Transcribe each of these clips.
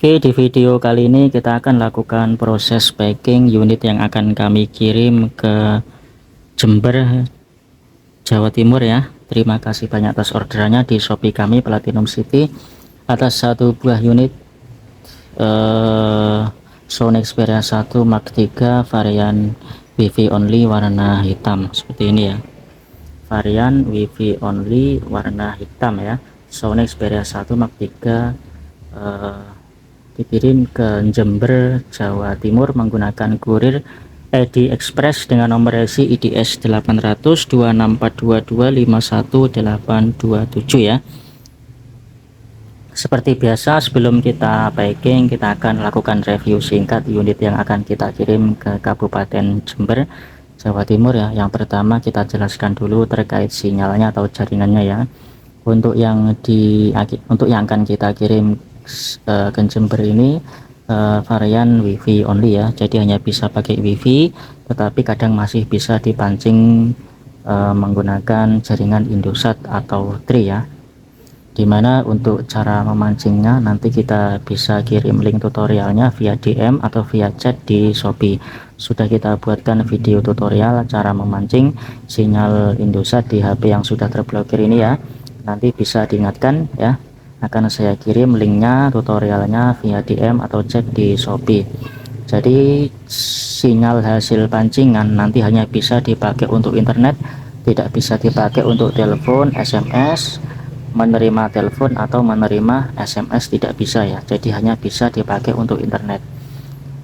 Oke, di video kali ini kita akan lakukan proses packing unit yang akan kami kirim ke Jember, Jawa Timur ya. Terima kasih banyak atas orderannya di Shopee kami Platinum City atas satu buah unit Sony Xperia 1 Mark 3 varian WiFi only warna hitam seperti ini ya. Varian WiFi only warna hitam ya. Sony Xperia 1 Mark 3 dikirim ke Jember, Jawa Timur menggunakan kurir ED Express dengan nomor resi IDS 800 264225187 ya. Seperti biasa, sebelum kita packing, kita akan lakukan review singkat unit yang akan kita kirim ke Kabupaten Jember, Jawa Timur ya. Yang pertama kita jelaskan dulu terkait sinyalnya atau jaringannya ya. Untuk yang akan kita kirim ke Jember ini varian WiFi only ya, jadi hanya bisa pakai WiFi, tetapi kadang masih bisa dipancing menggunakan jaringan Indosat atau Tri ya. Dimana untuk cara memancingnya nanti kita bisa kirim link tutorialnya via DM atau via chat di Shopee. Sudah kita buatkan video tutorial cara memancing sinyal Indosat di HP yang sudah terblokir ini ya. Nanti bisa diingatkan ya, akan saya kirim linknya tutorialnya via DM atau chat di Shopee. Jadi sinyal hasil pancingan nanti hanya bisa dipakai untuk internet, tidak bisa dipakai untuk telepon, SMS, menerima telepon atau menerima SMS tidak bisa ya. Jadi hanya bisa dipakai untuk internet.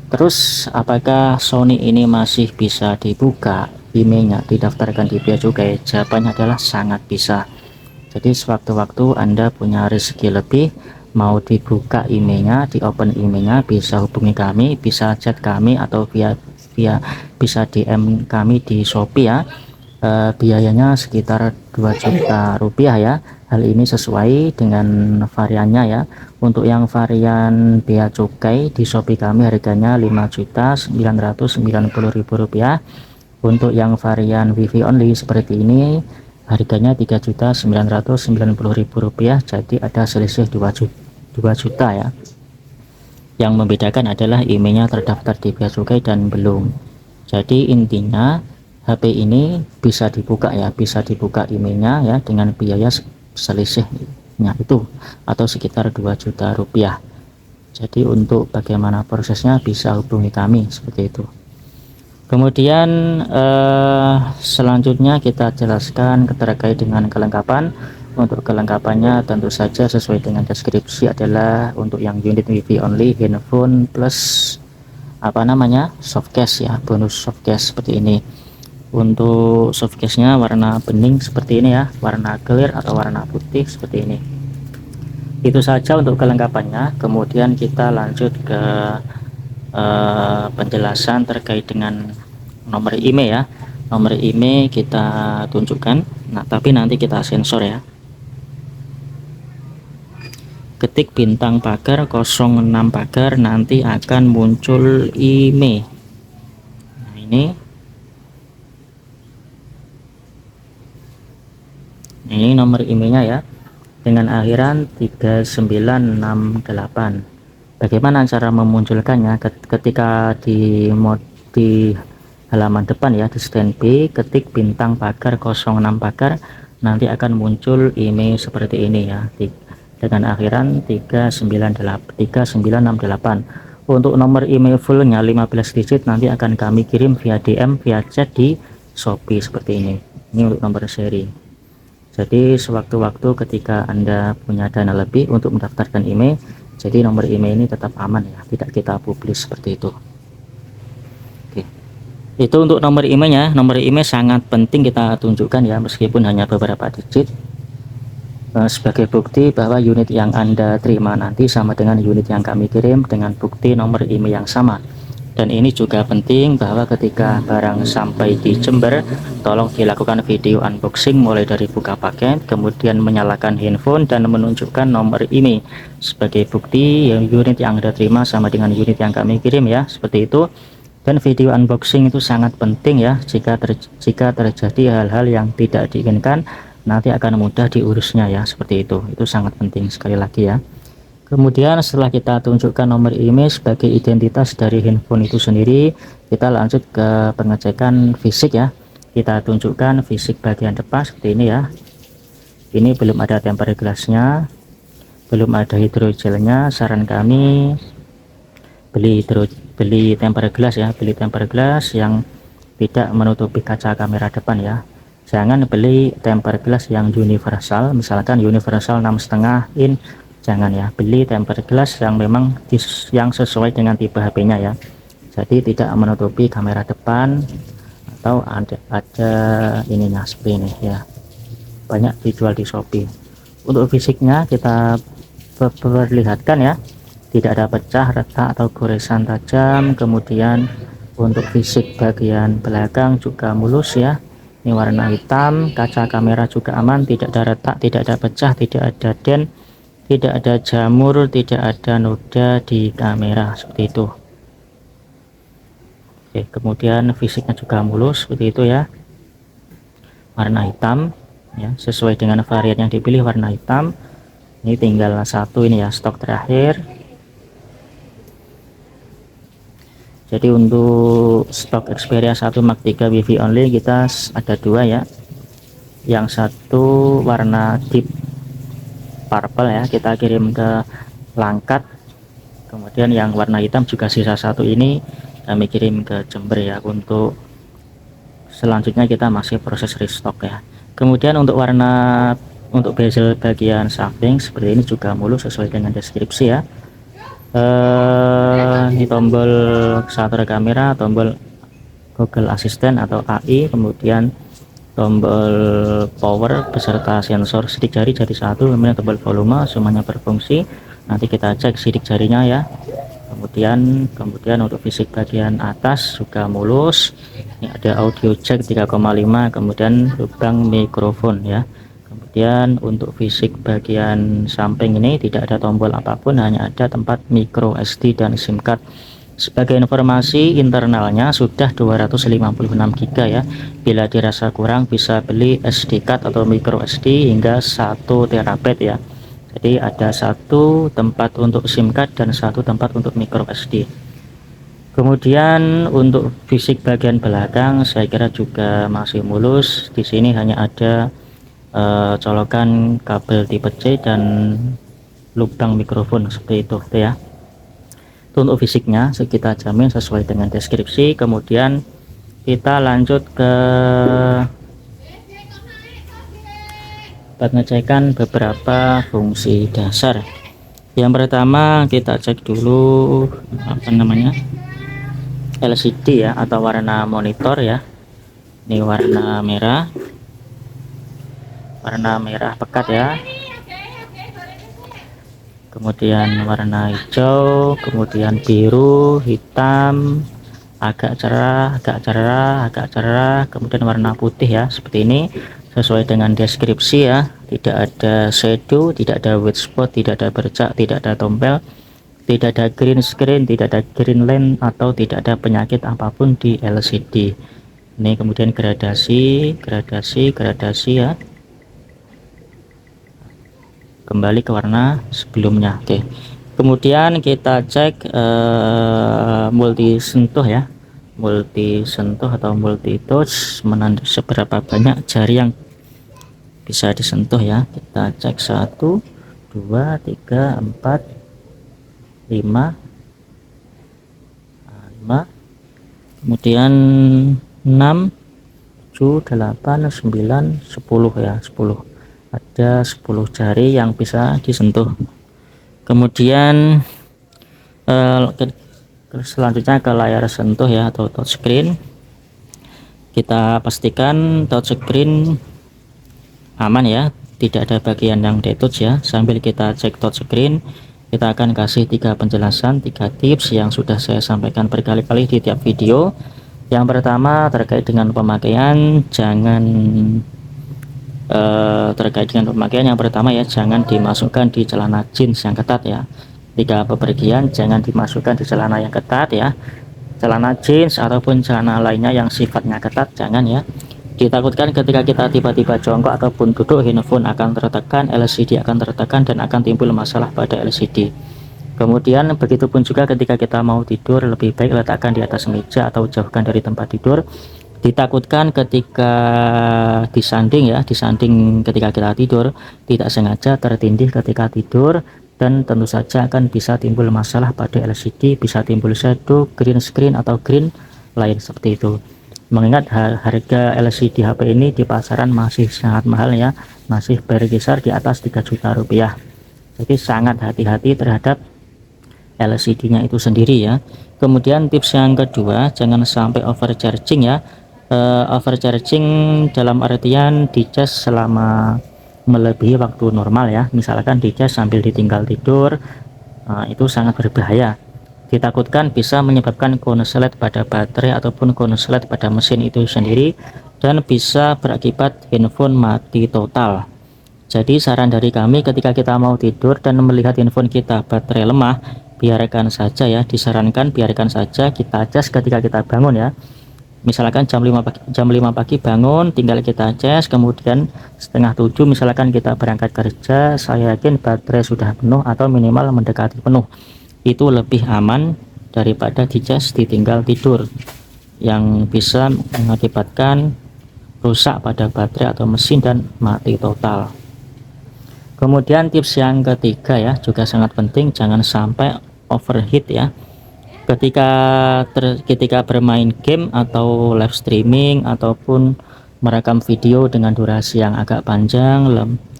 Terus apakah Sony ini masih bisa dibuka emailnya, didaftarkan di bea cukai? Jawabannya adalah sangat bisa. Jadi sewaktu-waktu Anda punya rezeki lebih, mau dibuka emailnya, di open emailnya, bisa hubungi kami, bisa chat kami atau via bisa DM kami di Shopee ya. Biayanya sekitar 2 juta rupiah ya. Hal ini sesuai dengan variannya ya. Untuk yang varian bea cukai di Shopee kami harganya Rp5.990.000. Untuk yang varian WiFi only seperti ini harganya Rp3.990.000. Jadi ada selisih 2 juta ya. Yang membedakan adalah emailnya terdaftar di bea cukai dan belum. Jadi intinya HP ini bisa dibuka ya, bisa dibuka emailnya ya dengan biaya selisihnya itu atau sekitar 2 juta rupiah. Jadi untuk bagaimana prosesnya bisa hubungi kami seperti itu. Kemudian selanjutnya kita jelaskan terkait dengan kelengkapan. Untuk kelengkapannya tentu saja sesuai dengan deskripsi adalah untuk yang unit WiFi only, handphone plus softcase ya, bonus softcase seperti ini. Untuk softcase-nya warna bening seperti ini ya, warna clear atau warna putih seperti ini. Itu saja untuk kelengkapannya. Kemudian kita lanjut ke penjelasan terkait dengan nomor email ya. Nomor email kita tunjukkan, nah tapi nanti kita sensor ya. Ketik bintang pagar 06 pagar, nanti akan muncul email. Nah ini nomor emailnya ya, dengan akhiran 3968. Bagaimana cara memunculkannya? Ketika di halaman depan ya, di standby, ketik bintang pagar 06 pagar, nanti akan muncul email seperti ini ya, dengan akhiran 3968. Untuk nomor email fullnya 15 digit nanti akan kami kirim via DM via chat di Shopee seperti ini. Ini untuk nomor seri. Jadi sewaktu-waktu ketika Anda punya dana lebih untuk mendaftarkan email, jadi nomor email ini tetap aman ya, tidak kita publis seperti itu. Oke. Itu untuk nomor emailnya. Nomor email sangat penting kita tunjukkan ya, meskipun hanya beberapa digit, sebagai bukti bahwa unit yang Anda terima nanti sama dengan unit yang kami kirim dengan bukti nomor email yang sama. Dan ini juga penting bahwa ketika barang sampai di Jember, tolong dilakukan video unboxing mulai dari buka paket, kemudian menyalakan handphone dan menunjukkan nomor email sebagai bukti yang unit yang Anda terima sama dengan unit yang kami kirim ya, seperti itu. Dan video unboxing itu sangat penting ya, jika terjadi hal-hal yang tidak diinginkan nanti akan mudah diurusnya ya, seperti itu sangat penting sekali lagi ya. Kemudian setelah kita tunjukkan nomor IMEI sebagai identitas dari handphone itu sendiri, kita lanjut ke pengecekan fisik ya. Kita tunjukkan fisik bagian depan seperti ini ya. Ini belum ada tempered glassnya, belum ada hidrogelnya. Saran kami beli tempered glass ya, beli tempered glass yang tidak menutupi kaca kamera depan ya. Jangan beli tempered glass yang universal, misalkan universal 6,5 in, jangan ya. Beli tempered glass yang memang yang sesuai dengan tipe HP-nya ya, jadi tidak menutupi kamera depan atau ada ininya seperti ini ya, banyak dijual di Shopee. Untuk fisiknya kita perlihatkan ya, tidak ada pecah, retak atau goresan tajam. Kemudian untuk fisik bagian belakang juga mulus ya, ini warna hitam. Kaca kamera juga aman, tidak ada retak, tidak ada pecah, tidak ada dent, tidak ada jamur, tidak ada noda di kamera seperti itu. Oke, kemudian fisiknya juga mulus seperti itu ya, warna hitam ya, sesuai dengan varian yang dipilih warna hitam. Ini tinggal satu ini ya, stok terakhir. Jadi untuk stok Xperia 1 Mark 3 Wi-Fi only kita ada dua ya, yang satu warna deep purple ya, kita kirim ke Langkat. Kemudian yang warna hitam juga sisa satu ini kami kirim ke Jember ya. Untuk selanjutnya kita masih proses restock ya. Kemudian untuk bezel bagian samping seperti ini juga mulus sesuai dengan deskripsi ya. Ini tombol shutter kamera, tombol Google Assistant atau AI, kemudian tombol power beserta sensor sidik jari jadi satu, kemudian tombol volume semuanya berfungsi. Nanti kita cek sidik jarinya ya. Kemudian untuk fisik bagian atas juga mulus. Ini ada audio jack 3,5, kemudian lubang mikrofon ya. Kemudian untuk fisik bagian samping ini tidak ada tombol apapun, hanya ada tempat micro SD dan SIM card. Sebagai informasi, internalnya sudah 256 GB ya. Bila dirasa kurang bisa beli SD card atau micro SD hingga 1 TB ya. Jadi ada satu tempat untuk SIM card dan satu tempat untuk micro SD. Kemudian untuk fisik bagian belakang saya kira juga masih mulus. Di sini hanya ada colokan kabel tipe C dan lubang mikrofon seperti itu ya. Untuk fisiknya kita jamin sesuai dengan deskripsi. Kemudian kita lanjut ke pengecekan beberapa fungsi dasar. Yang pertama kita cek dulu LCD ya, atau warna monitor ya. Ini warna merah pekat ya, kemudian warna hijau, kemudian biru, hitam, agak cerah, kemudian warna putih ya, seperti ini sesuai dengan deskripsi ya. Tidak ada shadow, tidak ada white spot, tidak ada bercak, tidak ada tombel, tidak ada green screen, tidak ada green line, atau tidak ada penyakit apapun di LCD. Ini kemudian gradasi ya, kembali ke warna sebelumnya. Oke, kemudian kita cek multi sentuh ya, multi sentuh atau multi touch, menandai seberapa banyak jari yang bisa disentuh ya. Kita cek 1 2 3 4 5, kemudian 6 7 8 9 10 ya, 10 ada 10 jari yang bisa disentuh. Kemudian selanjutnya ke layar sentuh ya, atau touchscreen. Kita pastikan touchscreen aman ya, tidak ada bagian yang detouch ya. Sambil kita cek touchscreen, kita akan kasih 3 penjelasan, 3 tips yang sudah saya sampaikan berkali-kali di tiap video. Yang pertama terkait dengan pemakaian, yang pertama ya, jangan dimasukkan di celana jeans yang ketat ya. Jika bepergian jangan dimasukkan di celana yang ketat ya, celana jeans ataupun celana lainnya yang sifatnya ketat jangan ya. Ditakutkan ketika kita tiba-tiba jongkok ataupun duduk, handphone akan tertekan, LCD akan tertekan, dan akan timbul masalah pada LCD. Kemudian begitupun juga ketika kita mau tidur, lebih baik letakkan di atas meja atau jauhkan dari tempat tidur. Ditakutkan ketika disanding ketika kita tidur, tidak sengaja tertindih ketika tidur, dan tentu saja akan bisa timbul masalah pada LCD, bisa timbul shadow, green screen atau green lain seperti itu. Mengingat harga LCD HP ini di pasaran masih sangat mahal ya, masih berkisar di atas 3 juta rupiah. Jadi sangat hati-hati terhadap LCD-nya itu sendiri ya. Kemudian tips yang kedua, jangan sampai overcharging ya. Overcharging dalam artian dicas selama melebihi waktu normal ya. Misalkan dicas sambil ditinggal tidur, itu sangat berbahaya. Ditakutkan bisa menyebabkan konslet pada baterai ataupun konslet pada mesin itu sendiri, dan bisa berakibat handphone mati total. Jadi saran dari kami, ketika kita mau tidur dan melihat handphone kita baterai lemah, biarkan saja ya, disarankan biarkan saja kita cas ketika kita bangun ya. Misalkan jam 5 pagi bangun, tinggal kita cas, kemudian setengah 7 misalkan kita berangkat kerja, saya yakin baterai sudah penuh atau minimal mendekati penuh. Itu lebih aman daripada dicas ditinggal tidur, yang bisa mengakibatkan rusak pada baterai atau mesin dan mati total. Kemudian tips yang ketiga ya, juga sangat penting, jangan sampai overheat ya. Ketika bermain game atau live streaming ataupun merekam video dengan durasi yang agak panjang,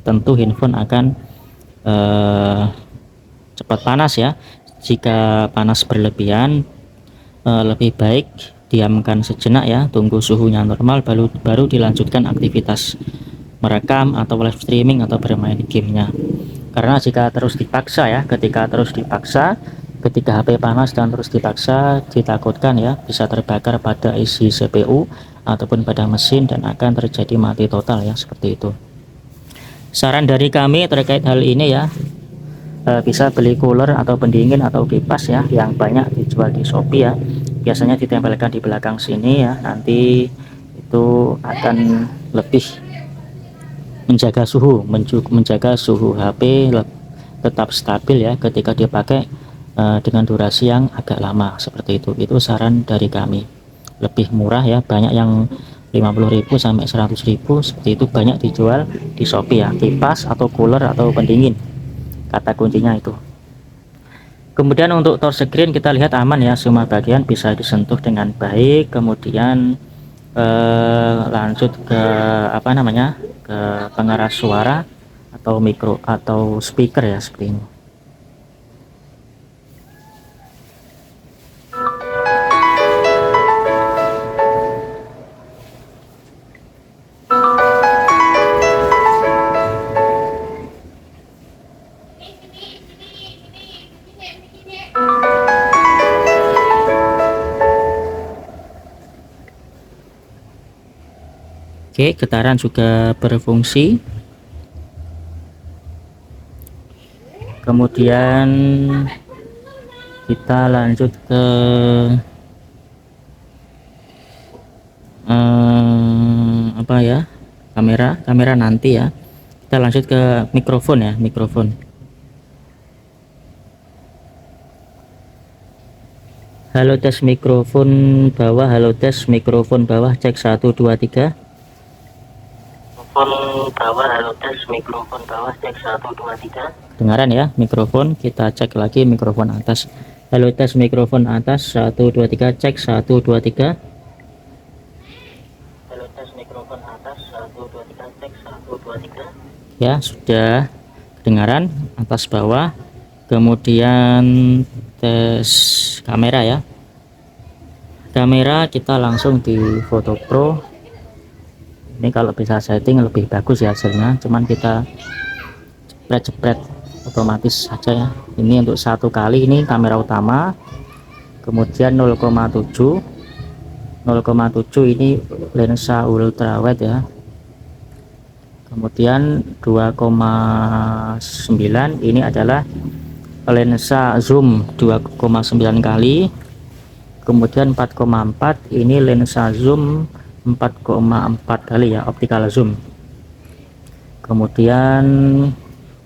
tentu handphone akan cepat panas ya. Jika panas berlebihan, lebih baik diamkan sejenak ya, tunggu suhunya normal, baru dilanjutkan aktivitas merekam atau live streaming atau bermain gamenya. Karena jika terus dipaksa ya, ketika HP panas dan terus dipaksa, ditakutkan ya bisa terbakar pada isi CPU ataupun pada mesin, dan akan terjadi mati total ya, seperti itu. Saran dari kami terkait hal ini ya, bisa beli cooler atau pendingin atau kipas ya, yang banyak dijual di Shopee ya. Biasanya ditempelkan di belakang sini ya, nanti itu akan lebih menjaga suhu HP tetap stabil ya ketika dipakai dengan durasi yang agak lama, seperti itu. Itu saran dari kami. Lebih murah ya, banyak yang 50.000 sampai 100.000 seperti itu, banyak dijual di Shopee ya, kipas atau cooler atau pendingin, kata kuncinya itu. Kemudian untuk touchscreen kita lihat aman ya, semua bagian bisa disentuh dengan baik. Kemudian lanjut ke ke pengeras suara atau mikro atau speaker ya, seperti ini. Oke, getaran juga berfungsi. Kemudian kita lanjut ke kamera nanti ya. Kita lanjut ke mikrofon ya, mikrofon. Halo tes mikrofon bawah, halo tes mikrofon bawah, cek 1 2 3. Bawah, halo tes mikrofon bawah, cek 1 2 3. Dengaran ya mikrofon. Kita cek lagi mikrofon atas. Halo tes mikrofon atas 1 2 3, cek 1 2 3. Halo tes mikrofon atas 1 2 3, cek 1 2 3. Ya, sudah kedengaran atas bawah. Kemudian tes kamera ya. Kamera kita langsung di Photo Pro. Ini kalau bisa setting lebih bagus ya hasilnya, cuman kita jepret otomatis saja ya. Ini untuk satu kali, ini kamera utama. Kemudian 0,7 ini lensa ultrawide ya. Kemudian 2,9 ini adalah lensa zoom 2,9 kali. Kemudian 4,4 ini lensa zoom 4,4 kali ya optical zoom. Kemudian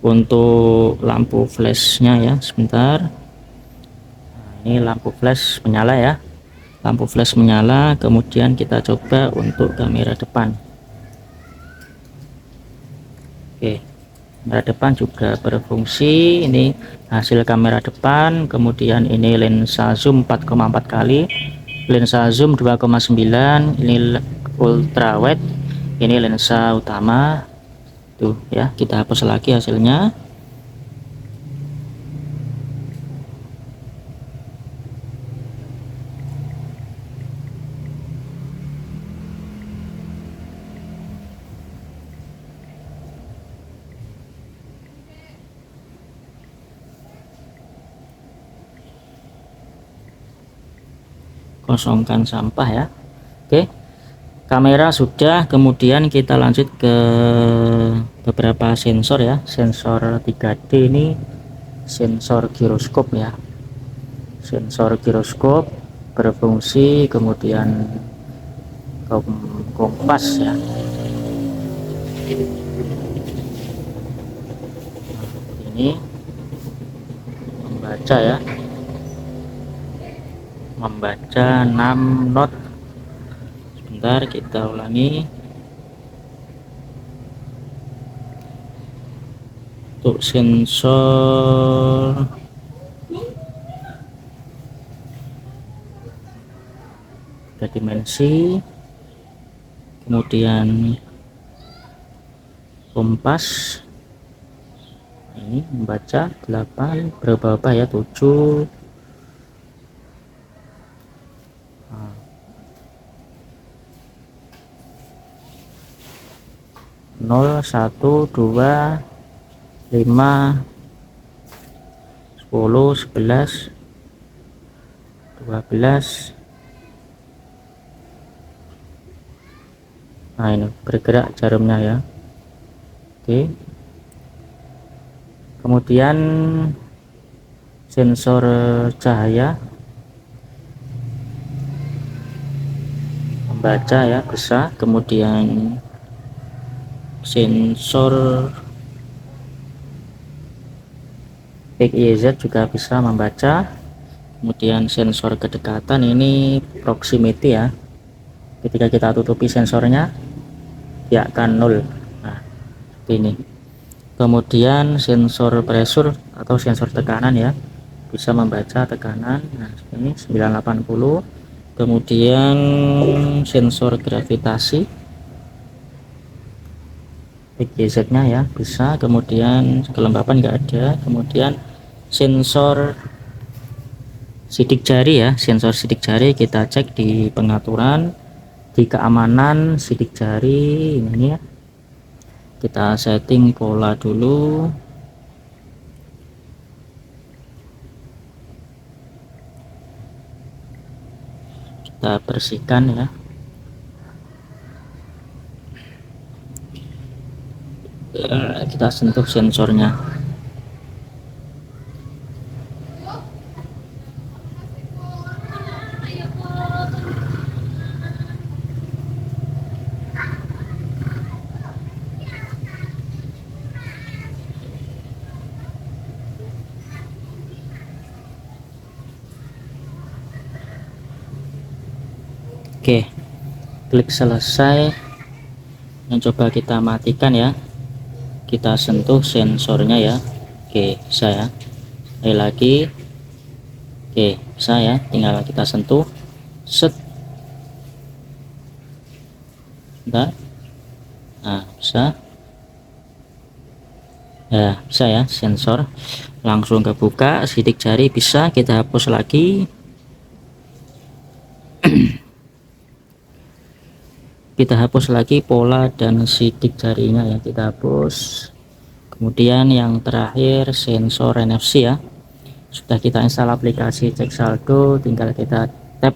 untuk lampu flashnya ya, sebentar. Nah, ini lampu flash menyala ya, lampu flash menyala. Kemudian kita coba untuk kamera depan. Oke, kamera depan juga berfungsi. Ini hasil kamera depan. Kemudian ini lensa zoom 4,4 kali, lensa zoom 2,9, ini ultra wide, ini lensa utama tuh ya. Kita hapus lagi hasilnya. Kosongkan sampah ya. Oke, kamera sudah. Kemudian kita lanjut ke beberapa sensor ya. Sensor 3D ini sensor giroskop ya, sensor giroskop berfungsi. Kemudian kompas ya, ini membaca ya, membaca 6 not. Sebentar, kita ulangi. Untuk sensor tiga dimensi, kemudian kompas ini membaca 8, berapa ya, 7. 0, 1, 2, 5, 10, 11, 12. Nah, ini bergerak jarumnya ya. Oke, kemudian sensor cahaya membaca ya, bisa. Kemudian sensor PIZ juga bisa membaca. Kemudian sensor kedekatan ini proximity ya, ketika kita tutupi sensornya dia akan 0. Nah, ini. Kemudian sensor pressure atau sensor tekanan ya, bisa membaca tekanan. Nah, ini 980. Kemudian sensor gravitasi PGZ nya ya, bisa. Kemudian kelembapan enggak ada. Kemudian sensor sidik jari ya, sensor sidik jari kita cek di pengaturan, di keamanan sidik jari ini ya. Kita setting pola dulu. Kita bersihkan ya. Kita sentuh sensornya. Oke, klik selesai. Yang coba kita matikan ya, kita sentuh sensornya ya. Oke, bisa ya. Lagi. Oke, bisa ya, tinggal kita sentuh, set. Bentar. Nah, bisa ya, bisa ya, sensor langsung kebuka. Sidik jari bisa, kita hapus lagi. Kita hapus lagi pola dan sidik jarinya ya, kita hapus. Kemudian yang terakhir sensor NFC ya, sudah kita install aplikasi cek saldo, tinggal kita tap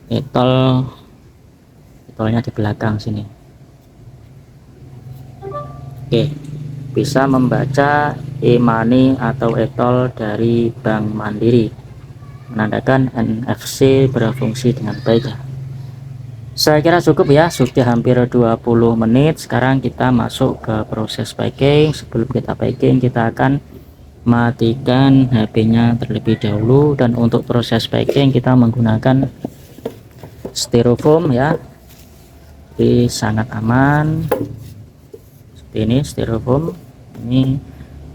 etolnya di belakang sini. Oke, bisa membaca e-money atau etol dari Bank Mandiri, menandakan NFC berfungsi dengan baik ya. Saya kira cukup ya, sudah hampir 20 menit. Sekarang kita masuk ke proses packing. Sebelum kita packing, kita akan matikan HP-nya terlebih dahulu. Dan untuk proses packing kita menggunakan styrofoam ya, jadi sangat aman. Seperti ini styrofoam, ini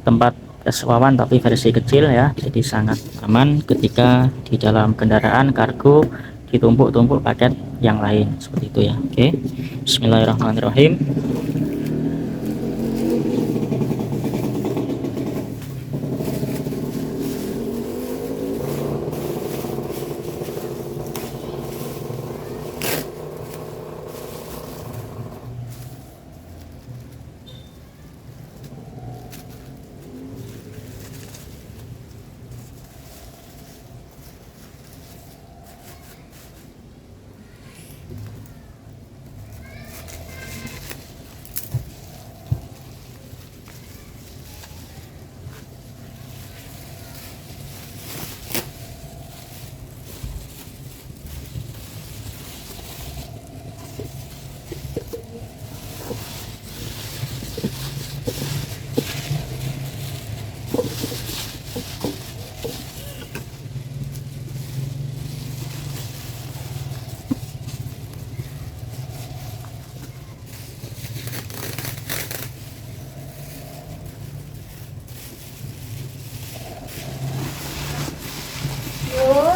tempat es wawan tapi versi kecil ya, jadi sangat aman ketika di dalam kendaraan kargo ditumpuk-tumpuk paket yang lain seperti itu ya. Oke, bismillahirrahmanirrahim.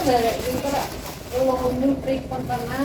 Dari itu lah, kalau nyuprik pertama,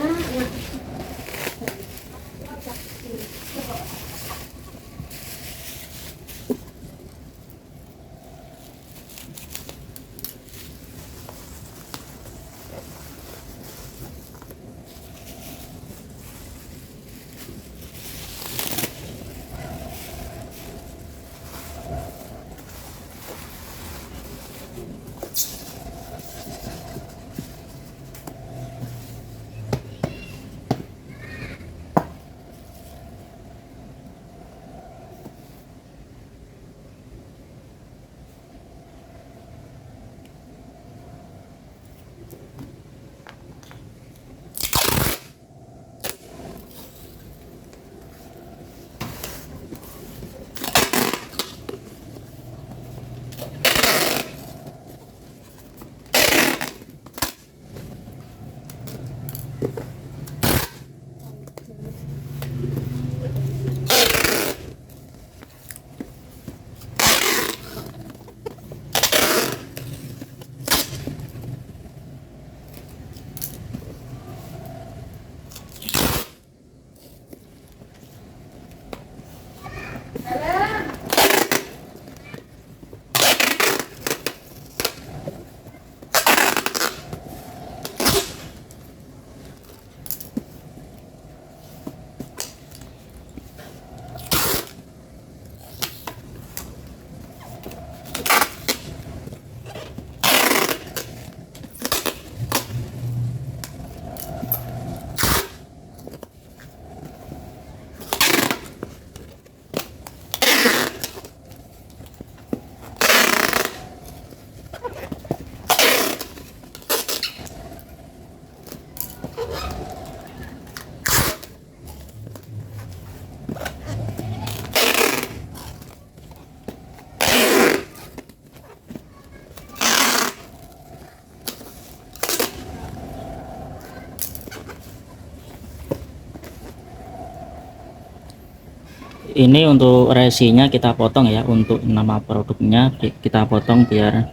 Ini untuk resinya kita potong ya, untuk nama produknya kita potong biar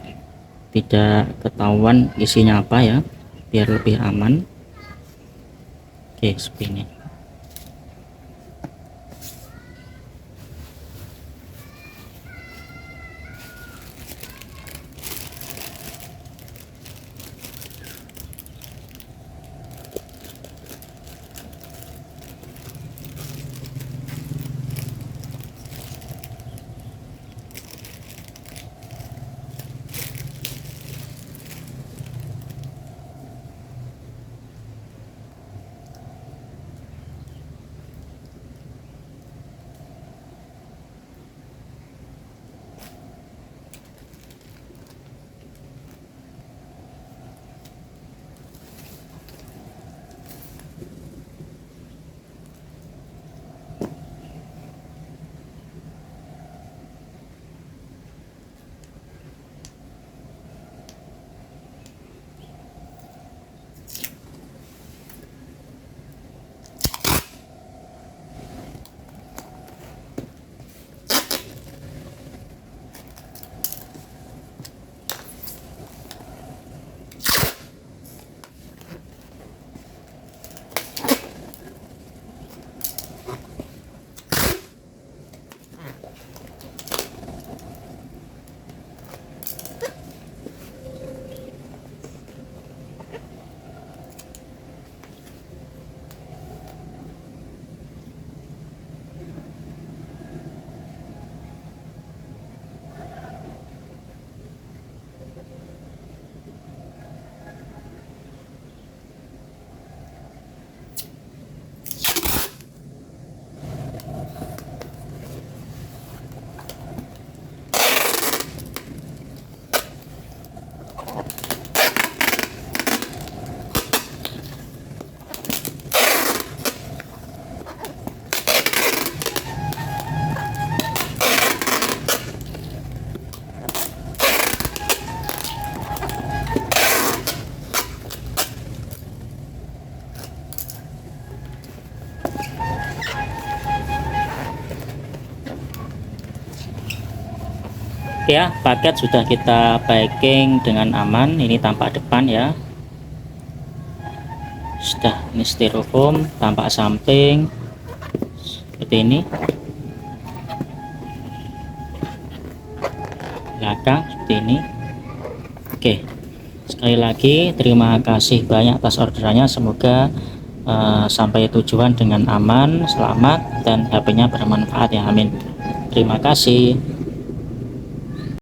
tidak ketahuan isinya apa ya, biar lebih aman. Oke, seperti ini. Oke ya, paket sudah kita packing dengan aman. Ini tampak depan ya, sudah ini styrofoam, tampak samping seperti ini, belakang seperti ini. Oke, sekali lagi terima kasih banyak atas orderannya. Semoga sampai tujuan dengan aman, selamat, dan HP-nya bermanfaat ya, amin. Terima kasih.